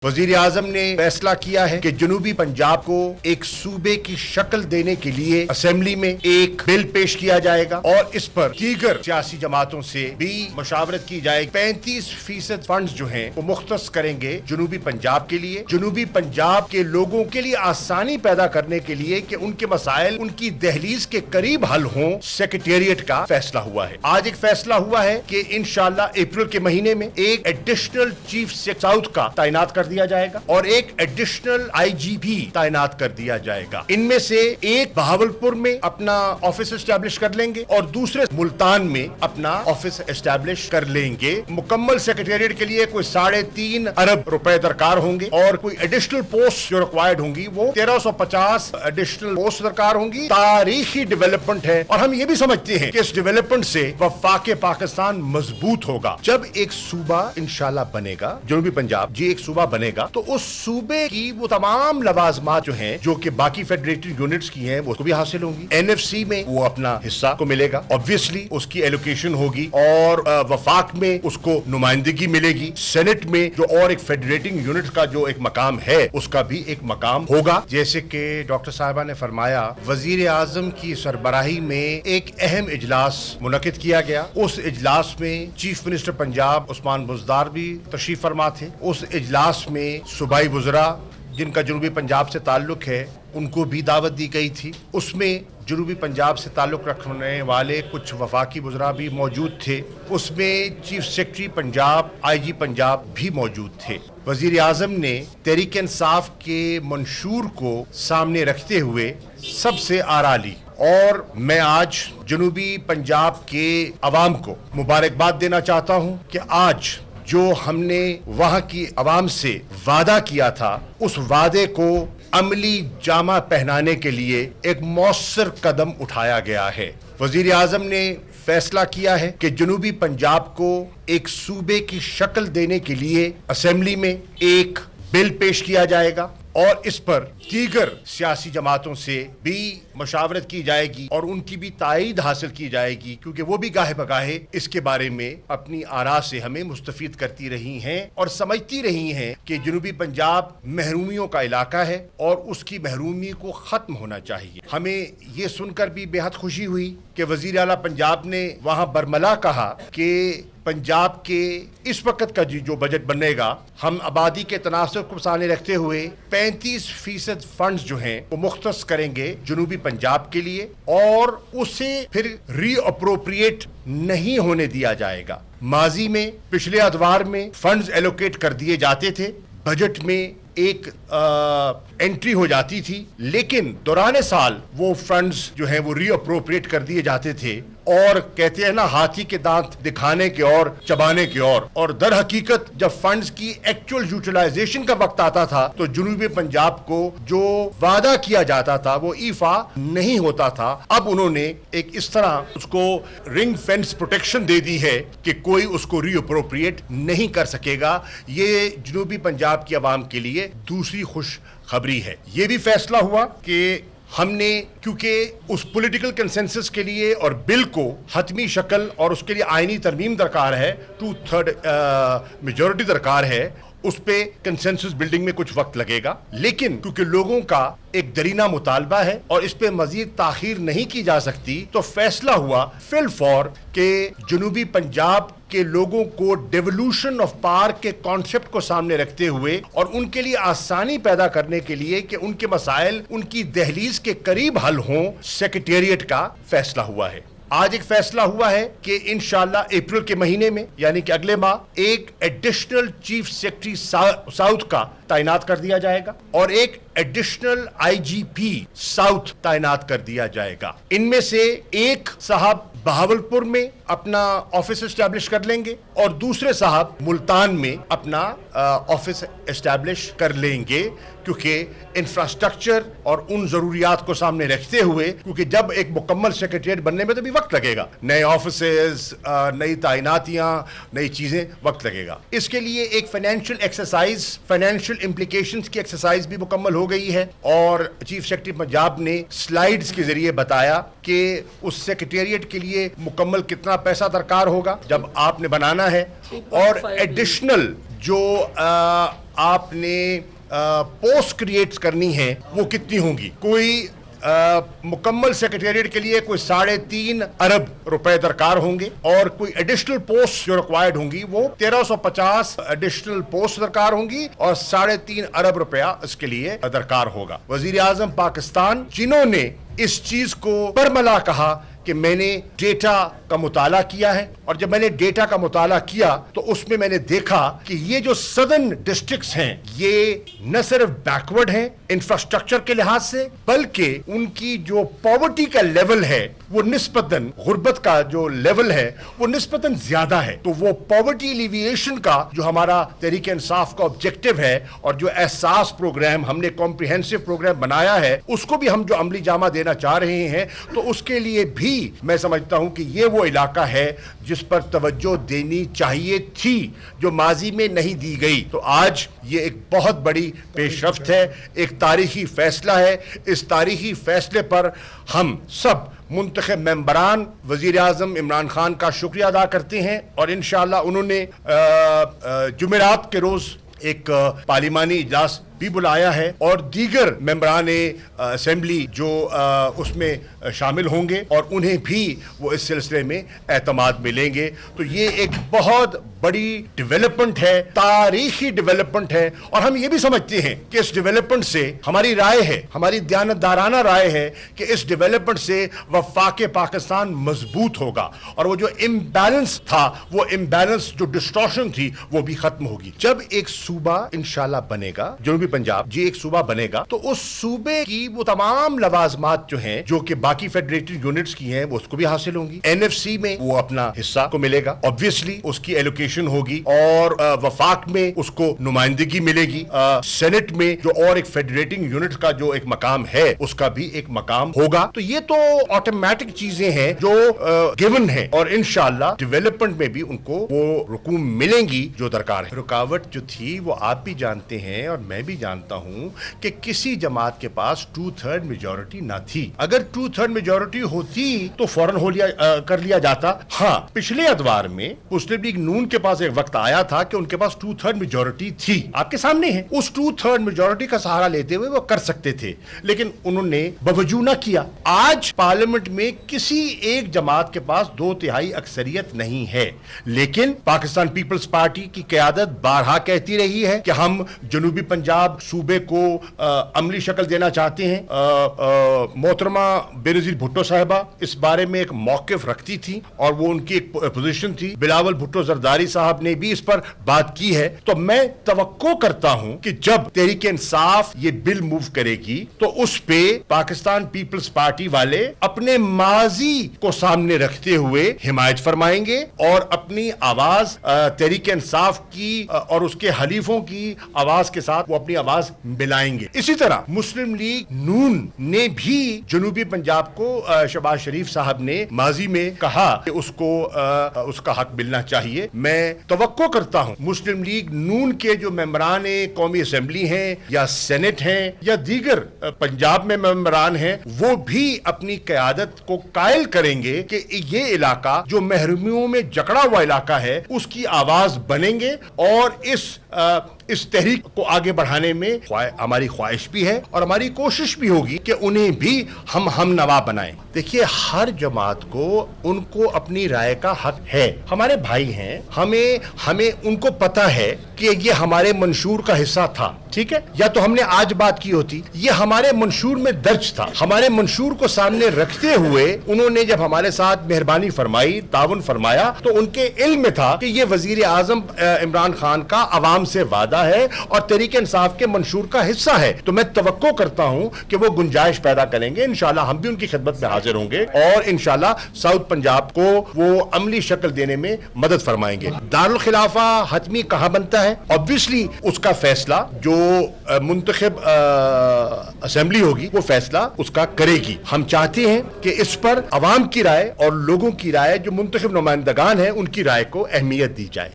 वजीर आजम ने फैसला किया है कि जनूबी पंजाब को एक सूबे की शक्ल देने के लिए असेंबली में एक बिल पेश किया जाएगा और इस पर दीगर सियासी जमातों से भी मशावरत की जाएगी। 35% फंड जो हैं वो मुख्तस करेंगे जनूबी पंजाब के लिए, जनूबी पंजाब के लोगों के लिए आसानी पैदा करने के लिए कि उनके मसाइल उनकी दहलीज के करीब हल हों। सेक्रेटेरिएट का फैसला हुआ है। आज एक फैसला हुआ है कि इंशाअल्लाह अप्रैल के महीने में एक एडिशनल चीफ साउथ का तैनात कर दिया जाएगा और एक एडिशनल आईजीपी तैनात कर दिया जाएगा। इनमें से एक बहावलपुर में अपना ऑफिस एस्टैब्लिश कर लेंगे और दूसरे मुल्तान में अपना ऑफिस एस्टैब्लिश कर लेंगे। मुकम्मल सेक्रेटेरिएट के लिए कोई 3.5 अरब रुपए दरकार होंगे और कोई एडिशनल पोस्ट जो रिक्वायर्ड होंगी वो 1350 एडिशनल पोस्ट दरकार होंगी। तारीखी डेवलपमेंट है और हम ये भी समझते हैं कि इस डेवलपमेंट से वफाक पाकिस्तान मजबूत होगा। जब एक सूबा इंशाल्लाह बनेगा, जनूबी पंजाब जी एक सूबा बनेगा, तो उस सूबे की वो तमाम लवाजमात जो हैं, जो कि बाकी फेडरेटेड यूनिट्स की हैं, वो भी हासिल होंगी। एनएफसी में वो अपना हिस्सा को मिलेगा, ऑब्वियसली उसकी एलोकेशन होगी और वफाक में उसको नुमाइंदगी मिलेगी। सेनेट में जो और एक फेडरेटिंग यूनिट का जो एक मकाम है उसका भी एक मकाम होगा। जैसे कि डॉक्टर साहिबा ने फरमाया, वजीर आजम की सरबराही में एक अहम इजलास मुनक्किद किया गया। उस इजलास में चीफ मिनिस्टर पंजाब उस्मान बुज़दार भी तशरीफ फरमा थे। उस इजलास में सूबाई वज़रा जिनका जनूबी पंजाब से ताल्लुक है उनको भी दावत दी गई थी। उसमें जनूबी पंजाब से ताल्लुक़ रखने वाले कुछ वफाकी वज़रा भी मौजूद थे। उसमें chief secretary Punjab, IG Punjab भी मौजूद थे। वज़ीर आज़म ने तहरीक इंसाफ के मंशूर को सामने रखते हुए सबसे आरा ली और मैं आज जनूबी पंजाब के अवाम को मुबारकबाद देना चाहता हूँ कि आज जो हमने वहाँ की अवाम से वादा किया था, उस वादे को अमली जामा पहनाने के लिए एक मौसर कदम उठाया गया है। वजीर आजम ने फैसला किया है कि जनूबी पंजाब को एक सूबे की शक्ल देने के लिए असेंबली में एक बिल पेश किया जाएगा और इस पर दीगर सियासी जमातों से भी मशावरत की जाएगी और उनकी भी तायीद हासिल की जाएगी, क्योंकि वो भी गाहे बगाहे इसके बारे में अपनी आरा से हमें मुस्तफीद करती रही हैं और समझती रही हैं कि जनूबी पंजाब महरूमियों का इलाका है और उसकी महरूमी को ख़त्म होना चाहिए। हमें ये सुनकर भी बेहद खुशी हुई कि वज़ीर आला पंजाब ने वहाँ बरमला कहा कि पंजाब के इस वक्त का जो बजट बनेगा, हम आबादी के तनासब को सामने रखते हुए 35% फंड्स जो हैं वो मुख्तस करेंगे जनूबी पंजाब के लिए और उसे फिर रीअप्रोप्रिएट नहीं होने दिया जाएगा। माजी में पिछले अदवार में फंड्स एलोकेट कर दिए जाते थे, बजट में एक एंट्री हो जाती थी, लेकिन दौरान साल वो फंड्स जो हैं वो रीअप्रोप्रिएट कर दिए जाते थे और कहते हैं ना, हाथी के दांत दिखाने के और चबाने के और दर हकीकत जब फंड्स की एक्चुअल यूटिलाइजेशन का वक्त आता था तो जनूबी पंजाब को जो वादा किया जाता था वो ईफा नहीं होता था। अब उन्होंने एक इस तरह उसको रिंग फेंस प्रोटेक्शन दे दी है कि कोई उसको रीअप्रोप्रिएट नहीं कर सकेगा। ये जनूबी पंजाब की आवाम के लिए दूसरी खुश खबरी है। ये भी फैसला हुआ कि हमने, क्योंकि उस पॉलिटिकल कंसेंसस के लिए और बिल को हतमी शक्ल और उसके लिए आईनी तरमीम दरकार है, 2/3 मेजॉरिटी दरकार है, उस पे कंसेंसस बिल्डिंग में कुछ वक्त लगेगा, लेकिन क्योंकि लोगों का एक दरीना मुतालबा है और इस पे मजीद ताखीर नहीं की जा सकती, तो फैसला हुआ फिल फॉर के जनूबी पंजाब के लोगों को डेवोल्यूशन ऑफ पावर के कॉन्सेप्ट को सामने रखते हुए और उनके लिए आसानी पैदा करने के लिए कि उनके मसाइल उनकी दहलीज के करीब हल हों, सेक्रेटेरिएट का फैसला हुआ है। आज एक फैसला हुआ है कि इंशाअल्लाह अप्रैल के महीने में, यानी कि अगले माह, एक एडिशनल चीफ सेक्रेटरी साउथ का तैनात कर दिया जाएगा और एक एडिशनल आईजीपी साउथ तैनात कर दिया जाएगा। इनमें से एक साहब बहावलपुर में अपना ऑफिस एस्टैब्लिश कर लेंगे और दूसरे साहब मुल्तान में अपना ऑफिस एस्टैब्लिश कर लेंगे, क्योंकि इंफ्रास्ट्रक्चर और उन जरूरियात को सामने रखते हुए, क्योंकि जब एक मुकम्मल सेक्रेटेरिएट बनने में तो भी वक्त लगेगा, नए ऑफिसेज, नई तैनातियां, नई चीजें, वक्त लगेगा। इसके लिए एक फाइनेंशियल एक्सरसाइज, फाइनेंशियल इम्प्लीकेशंस की एक्सरसाइज भी मुकम्मल हो गई है और चीफ सेक्रेटरी पंजाब ने स्लाइड्स के जरिए बताया कि उस सेक्रेटेरिएट के लिए मुकम्मल कितना पैसा दरकार होगा जब आपने बनाना है और एडिशनल जो آپ نے पोस्ट क्रिएट करनी है वो कितनी होंगी। कोई मुकम्मल सेक्रेटेरिएट के लिए कोई 3.5 अरब रुपए दरकार होंगे और कोई एडिशनल पोस्ट जो रिक्वायर्ड होंगी वो 1350 एडिशनल पोस्ट दरकार होंगी और 3.5 अरब रुपया इसके लिए दरकार होगा। वजीर आजम पाकिस्तान जिन्होंने इस चीज को बरमला कहा कि मैंने डेटा का मुताला किया है, और जब मैंने डेटा का मुताला किया तो उसमें मैंने देखा कि ये जो सदर्न डिस्ट्रिक्ट्स हैं ये न सिर्फ बैकवर्ड हैं इंफ्रास्ट्रक्चर के लिहाज से, बल्कि उनकी जो पॉवर्टी का लेवल है वो निस्बतन, गुर्बत का जो लेवल है वो निस्बतन ज्यादा है। तो वो पॉवर्टी एलिविएशन का जो हमारा तहरीक इंसाफ का ऑब्जेक्टिव है और जो एहसास प्रोग्राम हमने कॉम्प्रिहेंसिव प्रोग्राम बनाया है उसको भी हम जो अमली जामा देना चाह रहे हैं, तो उसके लिए भी मैं समझता हूं कि ये वो इलाका है जिस पर तवज्जो देनी चाहिए थी जो माजी में नहीं दी गई। तो आज ये एक बहुत बड़ी पेशरफ्त है, एक तारीखी फैसला है। इस तारीखी फैसले पर हम सब मुंतखब मेंबरान वजीर आजम इमरान खान का शुक्रिया अदा करते हैं और इंशाअल्लाह उन्होंने जुमेरात के रोज एक पार्लिमानी इजलास भी बुलाया है और दीगर मेंबरान असेंबली जो उसमें शामिल होंगे और उन्हें भी वो इस सिलसिले में एतमाद मिलेंगे। तो ये एक बहुत बड़ी डेवलपमेंट है, तारीखी डेवलपमेंट है, और हम ये भी समझते हैं कि इस डेवलपमेंट से हमारी राय है, हमारी दयानतदाराना राय है कि इस डेवलपमेंट से वफाक पाकिस्तान मजबूत होगा और वो जो इम्बैलेंस था, वो इम्बैलेंस जो डिस्टॉर्शन थी वो भी खत्म होगी। जब एक सूबा इंशाल्लाह बनेगा, जनूबी पंजाब जी एक सूबा बनेगा, तो उस सूबे की वो तमाम लवाजमात जो हैं जो कि बाकी फेडरेटेड यूनिट्स की हैं वो उसको भी हासिल होंगी। एनएफसी में वो अपना हिस्सा को मिलेगा, ऑब्वियसली उसकी एलोकेशन होगी और वफाक में उसको नुमाइंदगी मिलेगी। सेनेट में जो और एक फेडरेटिंग यूनिट का जो एक मकाम है उसका भी एक मकाम होगा। तो ये तो ऑटोमेटिक चीजें हैं जो गिवन है और इंशाअल्लाह डेवलपमेंट में भी उनको वो रुकूम मिलेंगी जो दरकार है। रुकावट जो थी वो आप भी जानते हैं और मैं भी जानता हूं कि किसी जमात के पास 2/3 मेजॉरिटी ना थी। अगर 2/3 मेजॉरिटी होती तो फौरन कर लिया जाता। हाँ, पिछले अदवार में मुस्लिम लीग नून के पास एक वक्त आया था कि उनके पास 2/3 मेजॉरिटी थी, आपके सामने है। उस 2/3 मेजॉरिटी का सहारा लेते हुए वो कर सकते थे, लेकिन उन्होंने बवजू ना किया। आज पार्लियामेंट में किसी एक जमात के पास 2/3 अक्सरियत नहीं है, लेकिन पाकिस्तान पीपल्स पार्टी की क़यादत बारहा कहती रही है कि हम जनूबी पंजाब सूबे को अमली शक्ल देना चाहते हैं। मोहतरमा बेनजीर भुट्टो साहिबा इस बारे में एक मौकिफ रखती थी और वो उनकी एक पोजीशन थी। बिलावल भुट्टो जरदारी साहब ने भी इस पर बात की है। तो मैं तवक्को करता हूं कि जब तहरीक इंसाफ ये बिल मूव करेगी तो उस पे पाकिस्तान पीपल्स पार्टी वाले अपने माजी को सामने रखते हुए हिमायत फरमाएंगे और अपनी आवाज तहरीक इंसाफ की और उसके हलीफों की आवाज के साथ वो अपनी आवाज मिलाएंगे। इसी तरह मुस्लिम लीग नून ने भी जनूबी पंजाब को शहबाज शरीफ साहब ने माजी में कहा कि उसको उसका हक मिलना चाहिए। मैं तवक्को करता हूं मुस्लिम लीग नून के जो मेंबरान कौमी असेंबली हैं या सेनेट हैं या दीगर पंजाब में मेंबरान हैं वो भी अपनी क़यादत को कायल करेंगे कि ये इलाका जो महरूमियों में जकड़ा हुआ इलाका है उसकी आवाज बनेंगे और इस तहरीक को आगे बढ़ाने में हमारी ख्वाहिश भी है और हमारी कोशिश भी होगी कि उन्हें भी हम नवा बनाएं। देखिए, हर जमात को उनको अपनी राय का हक है। हमारे भाई हैं, हमें उनको पता है कि ये हमारे मंशूर का हिस्सा था, ठीक है, या तो हमने आज बात की होती। ये हमारे मंशूर में दर्ज था। हमारे मंशूर को सामने रखते हुए उन्होंने जब हमारे साथ मेहरबानी फरमाई, ताउन फरमाया, तो उनके इल्म में था कि ये वजीर आजम इमरान खान का अवाम से वादा है और तहरीक इंसाफ के मंशूर का हिस्सा है। तो मैं तवक्को करता हूं कि वो गुंजाइश पैदा करेंगे। इंशाल्लाह हम भी उनकी खिदमत में हाजिर होंगे और इंशाल्लाह साउथ पंजाब को वो अमली शक्ल देने में मदद फरमाएंगे। दारुल खिलाफा हतमी कहां बनता है? ऑब्वियसली उसका फैसला जो मुंतखब असेंबली होगी वो फैसला उसका करेगी। हम चाहते हैं कि इस पर अवाम की राय और लोगों की राय जो मुंतखब नुमाइंदगान है उनकी राय को अहमियत दी जाए।